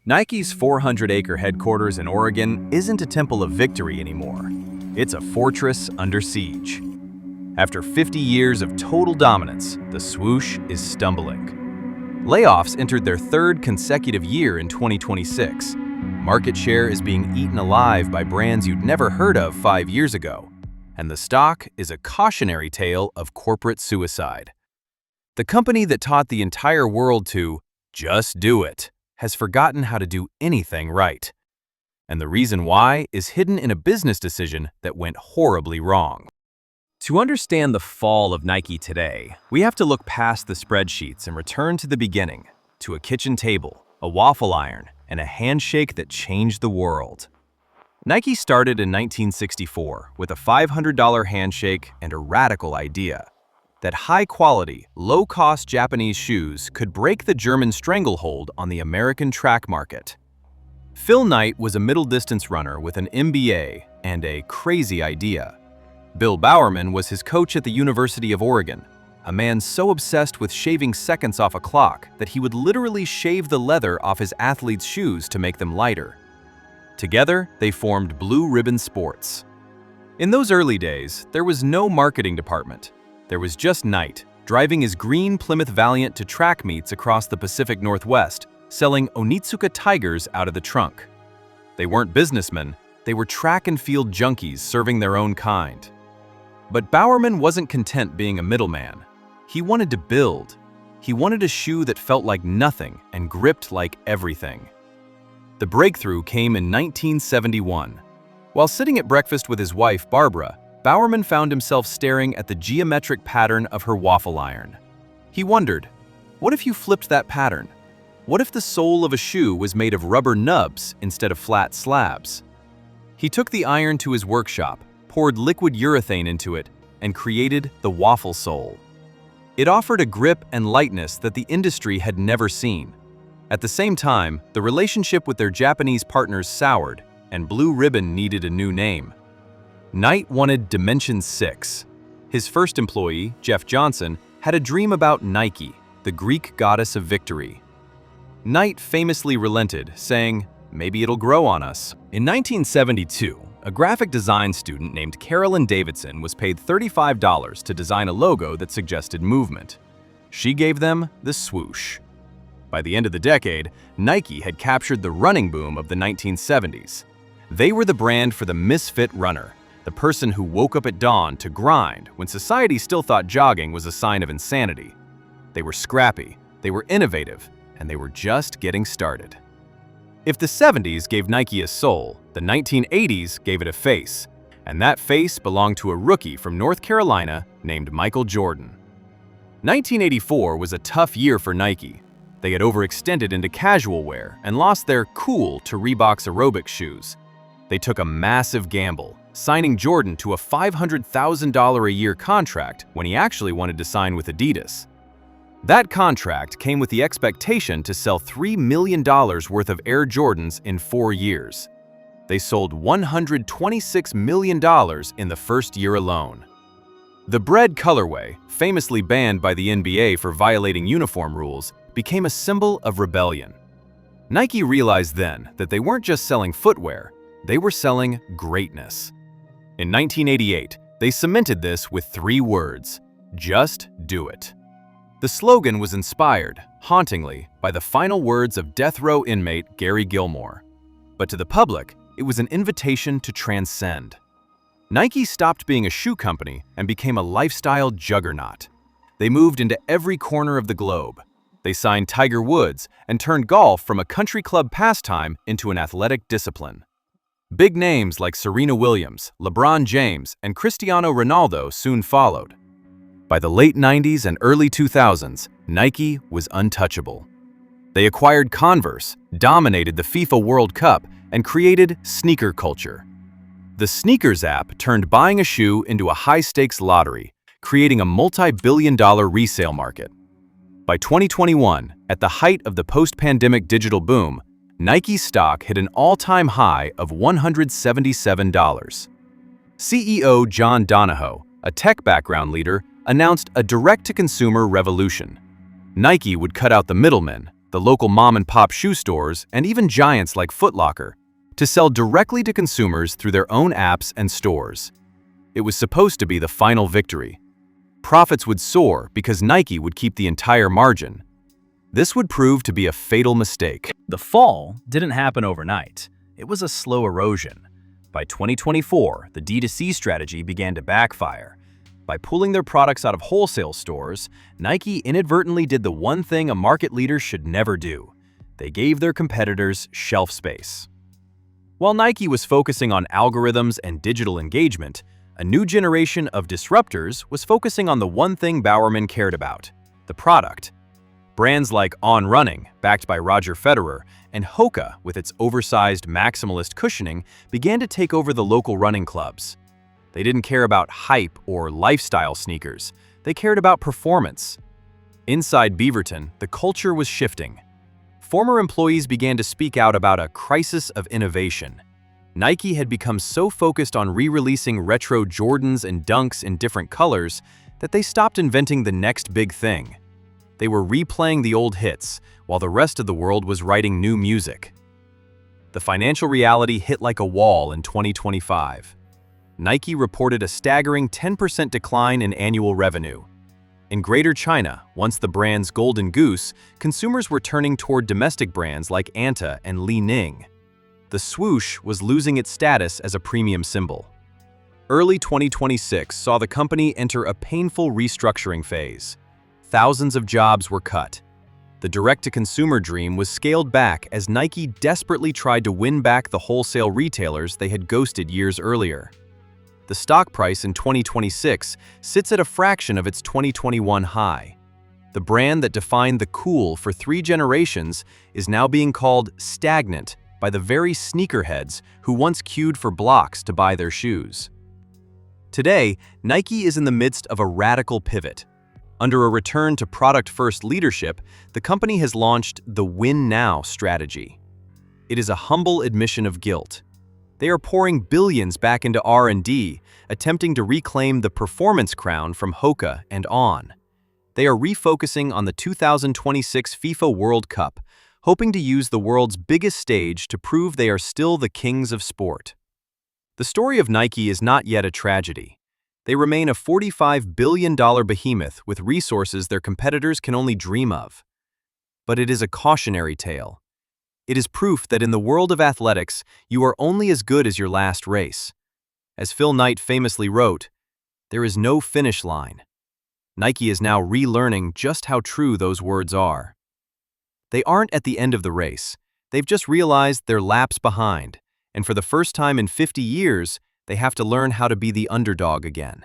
Nike's 400-acre headquarters in Oregon isn't a temple of victory anymore. It's a fortress under siege. After 50 years of total dominance, the Swoosh is stumbling. Layoffs entered their third consecutive year in 2026. Market share is being eaten alive by brands you'd never heard of 5 years ago. And the stock is a cautionary tale of corporate suicide. The company that taught the entire world to just do it has forgotten how to do anything right. And the reason why is hidden in a business decision that went horribly wrong. To understand the fall of Nike today, we have to look past the spreadsheets and return to the beginning, to a kitchen table, a waffle iron, and a handshake that changed the world. Nike started in 1964 with a $500 handshake and a radical idea that high-quality, low-cost Japanese shoes could break the German stranglehold on the American track market. Phil Knight was a middle-distance runner with an MBA and a crazy idea. Bill Bowerman was his coach at the University of Oregon, a man so obsessed with shaving seconds off a clock that he would literally shave the leather off his athletes' shoes to make them lighter. Together, they formed Blue Ribbon Sports. In those early days, there was no marketing department. There was just Knight, driving his green Plymouth Valiant to track meets across the Pacific Northwest, selling Onitsuka Tigers out of the trunk. They weren't businessmen, they were track and field junkies serving their own kind. But Bowerman wasn't content being a middleman. He wanted to build. He wanted a shoe that felt like nothing and gripped like everything. The breakthrough came in 1971. While sitting at breakfast with his wife, Barbara, Bowerman found himself staring at the geometric pattern of her waffle iron. He wondered, what if you flipped that pattern? What if the sole of a shoe was made of rubber nubs instead of flat slabs? He took the iron to his workshop, poured liquid urethane into it, and created the Waffle Sole. It offered a grip and lightness that the industry had never seen. At the same time, the relationship with their Japanese partners soured, and Blue Ribbon needed a new name. Knight wanted Dimension 6. His first employee, Jeff Johnson, had a dream about Nike, the Greek goddess of victory. Knight famously relented, saying, "Maybe it'll grow on us." In 1972, a graphic design student named Carolyn Davidson was paid $35 to design a logo that suggested movement. She gave them the Swoosh. By the end of the decade, Nike had captured the running boom of the 1970s. They were the brand for the misfit runner, the person who woke up at dawn to grind when society still thought jogging was a sign of insanity. They were scrappy, they were innovative, and they were just getting started. If the 70s gave Nike a soul, the 1980s gave it a face, and that face belonged to a rookie from North Carolina named Michael Jordan. 1984 was a tough year for Nike. They had overextended into casual wear and lost their cool to Reebok's aerobic shoes. They took a massive gamble, signing Jordon to a $500,000 a year contract when he actually wanted to sign with Adidas. That contract came with the expectation to sell $3 million worth of Air Jordans in 4 years. They sold $126 million in the first year alone. The bread colorway, famously banned by the NBA for violating uniform rules, became a symbol of rebellion. Nike realized then that they weren't just selling footwear, they were selling greatness. In 1988, they cemented this with 3 words: just do it. The slogan was inspired, hauntingly, by the final words of death row inmate Gary Gilmore. But to the public, it was an invitation to transcend. Nike stopped being a shoe company and became a lifestyle juggernaut. They moved into every corner of the globe. They signed Tiger Woods and turned golf from a country club pastime into an athletic discipline. Big names like Serena Williams, LeBron James, and Cristiano Ronaldo soon followed. By the late 90s and early 2000s, Nike was untouchable. They acquired Converse, dominated the FIFA World Cup, and created sneaker culture. The Sneakers app turned buying a shoe into a high-stakes lottery, creating a multi-billion-dollar resale market. By 2021, at the height of the post-pandemic digital boom, Nike's stock hit an all-time high of $177. CEO John Donahoe, a tech background leader, announced a direct-to-consumer revolution. Nike would cut out the middlemen, the local mom-and-pop shoe stores, and even giants like Foot Locker, to sell directly to consumers through their own apps and stores. It was supposed to be the final victory. Profits would soar because Nike would keep the entire margin. This would prove to be a fatal mistake. The fall didn't happen overnight. It was a slow erosion. By 2024, the D2C strategy began to backfire. By pulling their products out of wholesale stores, Nike inadvertently did the one thing a market leader should never do. They gave their competitors shelf space. While Nike was focusing on algorithms and digital engagement, a new generation of disruptors was focusing on the one thing Bowerman cared about: the product. Brands like On Running, backed by Roger Federer, and Hoka, with its oversized maximalist cushioning, began to take over the local running clubs. They didn't care about hype or lifestyle sneakers. They cared about performance. Inside Beaverton, the culture was shifting. Former employees began to speak out about a crisis of innovation. Nike had become so focused on re-releasing retro Jordans and Dunks in different colors that they stopped inventing the next big thing. They were replaying the old hits, while the rest of the world was writing new music. The financial reality hit like a wall in 2025. Nike reported a staggering 10% decline in annual revenue. In Greater China, once the brand's golden goose, consumers were turning toward domestic brands like Anta and Li Ning. The Swoosh was losing its status as a premium symbol. Early 2026 saw the company enter a painful restructuring phase. Thousands of jobs were cut. The direct-to-consumer dream was scaled back as Nike desperately tried to win back the wholesale retailers they had ghosted years earlier. The stock price in 2026 sits at a fraction of its 2021 high. The brand that defined the cool for 3 generations is now being called stagnant by the very sneakerheads who once queued for blocks to buy their shoes. Today, Nike is in the midst of a radical pivot. Under a return to product-first leadership, the company has launched the Win Now strategy. It is a humble admission of guilt. They are pouring billions back into R&D, attempting to reclaim the performance crown from Hoka and On. They are refocusing on the 2026 FIFA World Cup, hoping to use the world's biggest stage to prove they are still the kings of sport. The story of Nike is not yet a tragedy. They remain a $45 billion behemoth with resources their competitors can only dream of. But it is a cautionary tale. It is proof that in the world of athletics, you are only as good as your last race. As Phil Knight famously wrote, "There is no finish line." Nike is now relearning just how true those words are. They aren't at the end of the race. They've just realized they're laps behind, and for the first time in 50 years, they have to learn how to be the underdog again.